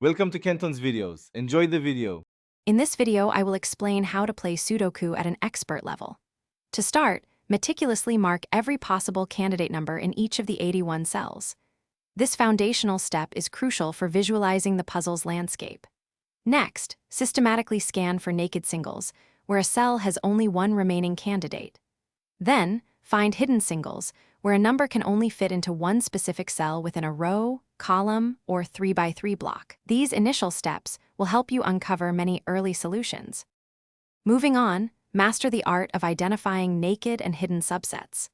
Welcome to Kenton's videos. Enjoy the video. In this video, I will explain how to play Sudoku at an expert level. To start, meticulously mark every possible candidate number in each of the 81 cells. This foundational step is crucial for visualizing the puzzle's landscape. Next, systematically scan for naked singles, where a cell has only one remaining candidate. Then, find hidden singles, where a number can only fit into one specific cell within a row, column, or 3x3 block. These initial steps will help you uncover many early solutions. Moving on, master the art of identifying naked and hidden subsets.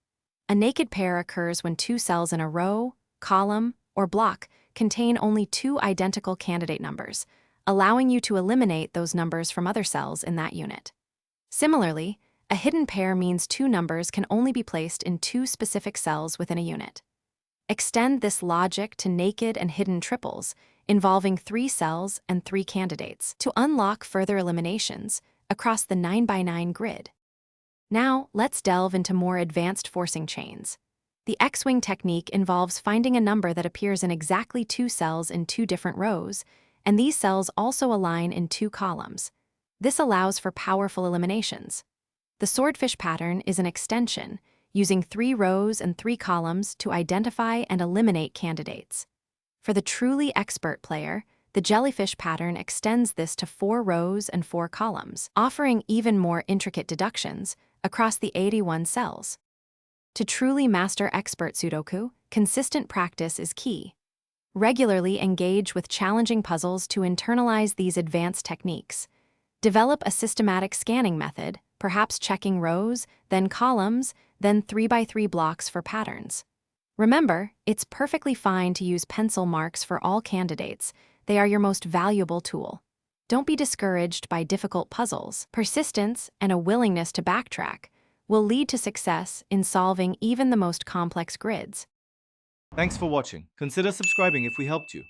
A naked pair occurs when two cells in a row, column, or block contain only two identical candidate numbers, allowing you to eliminate those numbers from other cells in that unit. Similarly, a hidden pair means two numbers can only be placed in two specific cells within a unit. Extend this logic to naked and hidden triples, involving 3 cells and 3 candidates, to unlock further eliminations across the 9x9 grid. Now, let's delve into more advanced forcing chains. The X-wing technique involves finding a number that appears in exactly 2 cells in 2 different rows, and these cells also align in 2 columns. This allows for powerful eliminations. The swordfish pattern is an extension, using 3 rows and 3 columns to identify and eliminate candidates. For the truly expert player, the jellyfish pattern extends this to 4 rows and 4 columns, offering even more intricate deductions across the 81 cells. To truly master expert Sudoku, consistent practice is key. Regularly engage with challenging puzzles to internalize these advanced techniques. Develop a systematic scanning method, perhaps checking rows, then columns, then 3x3 blocks for patterns. Remember, it's perfectly fine to use pencil marks for all candidates. They are your most valuable tool. Don't be discouraged by difficult puzzles. Persistence and a willingness to backtrack will lead to success in solving even the most complex grids. Thanks for watching. Consider subscribing if we helped you.